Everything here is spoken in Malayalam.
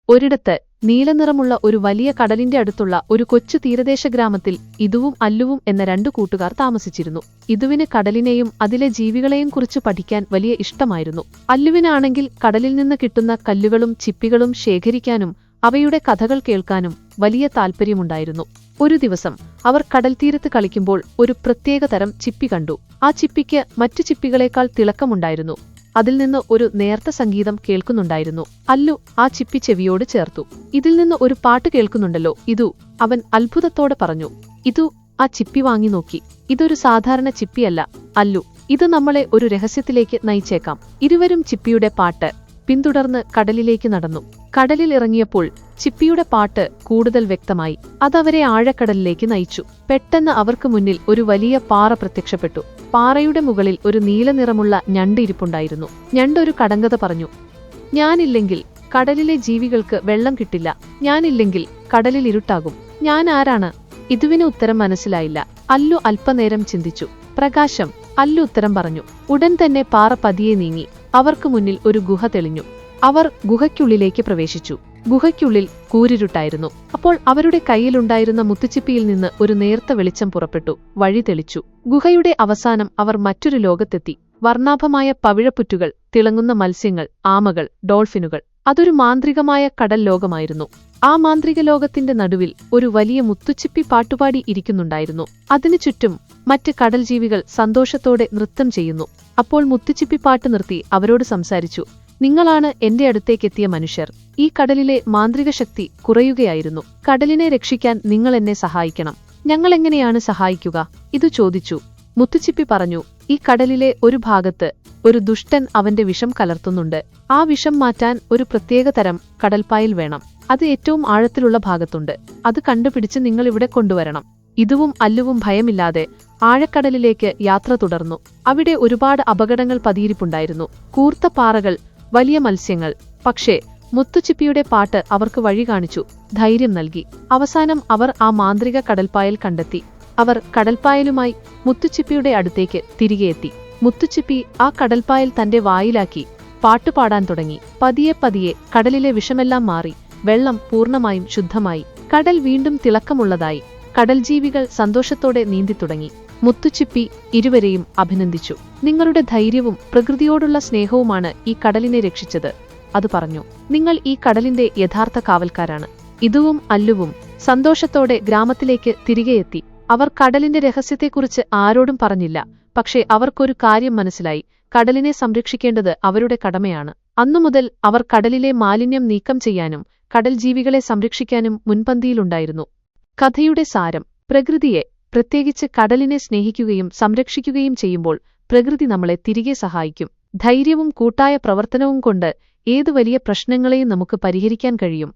ഒരിടത്ത് നീലനിറമുള്ള ഒരു വലിയ കടലിന്റെ അടുത്തുള്ള ഒരു കൊച്ചു തീരദേശ ഗ്രാമത്തിൽ ഇതുവും അല്ലുവും എന്ന രണ്ടു കൂട്ടുകാർ താമസിച്ചിരുന്നു. ഇതുവിന് കടലിനെയും അതിലെ ജീവികളെയും കുറിച്ച് പഠിക്കാൻ വലിയ ഇഷ്ടമായിരുന്നു. അല്ലുവിനാണെങ്കിൽ കടലിൽ നിന്ന് കിട്ടുന്ന കല്ലുകളും ചിപ്പികളും ശേഖരിക്കാനും അവയുടെ കഥകൾ കേൾക്കാനും വലിയ താൽപ്പര്യമുണ്ടായിരുന്നു. ഒരു ദിവസം അവർ കടൽത്തീരത്ത് കളിക്കുമ്പോൾ ഒരു പ്രത്യേക തരം ചിപ്പി കണ്ടു. ആ ചിപ്പിക്ക് മറ്റു ചിപ്പികളേക്കാൾ തിളക്കമുണ്ടായിരുന്നു. അതിൽ നിന്ന് ഒരു നേർത്ത സംഗീതം കേൾക്കുന്നുണ്ടായിരുന്നു. അല്ലു ആ ചിപ്പി ചെവിയോട് ചേർത്തു. ഇതിൽ നിന്ന് ഒരു പാട്ട് കേൾക്കുന്നുണ്ടല്ലോ ഇതു, അവൻ അത്ഭുതത്തോടെ പറഞ്ഞു. ഇതു ആ ചിപ്പി വാങ്ങി നോക്കി. ഇതൊരു സാധാരണ ചിപ്പിയല്ല അല്ലു, ഇത് നമ്മളെ ഒരു രഹസ്യത്തിലേക്ക് നയിച്ചേക്കാം. ഇരുവരും ചിപ്പിയുടെ പാട്ട് പിന്തുടർന്ന് കടലിലേക്ക് നടന്നു. കടലിൽ ഇറങ്ങിയപ്പോൾ ചിപ്പിയുടെ പാട്ട് കൂടുതൽ വ്യക്തമായി. അതവരെ ആഴക്കടലിലേക്ക് നയിച്ചു. പെട്ടെന്ന് അവർക്ക് മുന്നിൽ ഒരു വലിയ പാറ പ്രത്യക്ഷപ്പെട്ടു. പാറയുടെ മുകളിൽ ഒരു നീലനിറമുള്ള ഞണ്ട് ഇരിപ്പുണ്ടായിരുന്നു. ഞണ്ട് ഒരു കടങ്കഥ പറഞ്ഞു. ഞാനില്ലെങ്കിൽ കടലിലെ ജീവികൾക്ക് വെള്ളം കിട്ടില്ല. ഞാനില്ലെങ്കിൽ കടലിൽ ഇരുട്ടാകും. ഞാൻ ആരാണ്? ഇതുവിന് ഉത്തരം മനസ്സിലായില്ല. അല്ലു അല്പനേരം ചിന്തിച്ചു. പ്രകാശം, അല്ലു ഉത്തരം പറഞ്ഞു. ഉടൻ തന്നെ പാറ പതിയെ നീങ്ങി. അവർക്ക് മുന്നിൽ ഒരു ഗുഹ തെളിഞ്ഞു. അവർ ഗുഹയ്ക്കുള്ളിലേക്ക് പ്രവേശിച്ചു. ഗുഹയ്ക്കുള്ളിൽ കൂരിരുട്ടായിരുന്നു. അപ്പോൾ അവരുടെ കയ്യിലുണ്ടായിരുന്ന മുത്തുച്ചിപ്പിയിൽ നിന്ന് ഒരു നേർത്ത വെളിച്ചം പുറപ്പെട്ടു. വഴി തെളിച്ചു. ഗുഹയുടെ അവസാനം അവർ മറ്റൊരു ലോകത്തെത്തി. വർണ്ണാഭമായ പവിഴപ്പുറ്റുകൾ, തിളങ്ങുന്ന മത്സ്യങ്ങൾ, ആമകൾ, ഡോൾഫിനുകൾ. അതൊരു മാന്ത്രികമായ കടൽ ലോകമായിരുന്നു. ആ മാന്ത്രിക ലോകത്തിന്റെ നടുവിൽ ഒരു വലിയ മുത്തുച്ചിപ്പി പാട്ടുപാടി ഇരിക്കുന്നുണ്ടായിരുന്നു. അതിനു ചുറ്റും മറ്റ് കടൽ ജീവികൾ സന്തോഷത്തോടെ നൃത്തം ചെയ്യുന്നു. അപ്പോൾ മുത്തുച്ചിപ്പി പാട്ട് നിർത്തി അവരോട് സംസാരിച്ചു. നിങ്ങളാണ് എന്റെ അടുത്തേക്കെത്തിയ മനുഷ്യർ. ഈ കടലിലെ മാന്ത്രിക ശക്തി കുറയുകയായിരുന്നു. കടലിനെ രക്ഷിക്കാൻ നിങ്ങൾ എന്നെ സഹായിക്കണം. ഞങ്ങൾ എങ്ങനെയാണ് സഹായിക്കുക? ഇതു ചോദിച്ചു. മുത്തുച്ചിപ്പി പറഞ്ഞു. ഈ കടലിലെ ഒരു ഭാഗത്ത് ഒരു ദുഷ്ടൻ അവന്റെ വിഷം കലർത്തുന്നുണ്ട്. ആ വിഷം മാറ്റാൻ ഒരു പ്രത്യേക തരം കടൽപ്പായൽ വേണം. അത് ഏറ്റവും ആഴത്തിലുള്ള ഭാഗത്തുണ്ട്. അത് കണ്ടുപിടിച്ച് നിങ്ങൾ ഇവിടെ കൊണ്ടുവരണം. ഇതുവും അല്ലുവും ഭയമില്ലാതെ ആഴക്കടലിലേക്ക് യാത്ര തുടർന്നു. അവിടെ ഒരുപാട് അപകടങ്ങൾ പതിയിരിപ്പുണ്ടായിരുന്നു. കൂർത്ത പാറകൾ, വലിയ മത്സ്യങ്ങൾ. പക്ഷേ മുത്തുച്ചിപ്പിയുടെ പാട്ട് അവർക്ക് വഴി കാണിച്ചു, ധൈര്യം നൽകി. അവസാനം അവർ ആ മാന്ത്രിക കടൽപ്പായൽ കണ്ടെത്തി. അവർ കടൽപ്പായലുമായി മുത്തുച്ചിപ്പിയുടെ അടുത്തേക്ക് തിരികെ എത്തി. മുത്തുച്ചിപ്പി ആ കടൽപ്പായൽ തന്റെ വായിലാക്കി പാട്ടുപാടാൻ തുടങ്ങി. പതിയെ പതിയെ കടലിലെ വിഷമെല്ലാം മാറി. വെള്ളം പൂർണ്ണമായും ശുദ്ധമായി. കടൽ വീണ്ടും തിളക്കമുള്ളതായി. കടൽ ജീവികൾ സന്തോഷത്തോടെ നീന്തിത്തുടങ്ങി. മുത്തുച്ചിപ്പി ഇരുവരെയും അഭിനന്ദിച്ചു. നിങ്ങളുടെ ധൈര്യവും പ്രകൃതിയോടുള്ള സ്നേഹവുമാണ് ഈ കടലിനെ രക്ഷിച്ചത്, അത് പറഞ്ഞു. നിങ്ങൾ ഈ കടലിന്റെ യഥാർത്ഥ കാവൽക്കാരാണ്. ഇതുവും അല്ലുവും സന്തോഷത്തോടെ ഗ്രാമത്തിലേക്ക് തിരികെ എത്തി. അവർ കടലിന്റെ രഹസ്യത്തെക്കുറിച്ച് ആരോടും പറഞ്ഞില്ല. പക്ഷേ അവർക്കൊരു കാര്യം മനസ്സിലായി. കടലിനെ സംരക്ഷിക്കേണ്ടത് അവരുടെ കടമയാണ്. അന്നുമുതൽ അവർ കടലിലെ മാലിന്യം നീക്കം ചെയ്യാനും കടൽ ജീവികളെ സംരക്ഷിക്കാനും മുൻപന്തിയിലുണ്ടായിരുന്നു. കഥയുടെ സാരം: പ്രകൃതിയെ, പ്രത്യേകിച്ച് കടലിനെ സ്നേഹിക്കുകയും സംരക്ഷിക്കുകയും ചെയ്യുമ്പോൾ പ്രകൃതി നമ്മളെ തിരികെ സഹായിക്കും. ധൈര്യവും കൂട്ടായ പ്രവർത്തനവും കൊണ്ട് ഏതു വലിയ പ്രശ്നങ്ങളെയും നമുക്ക് പരിഹരിക്കാൻ കഴിയും.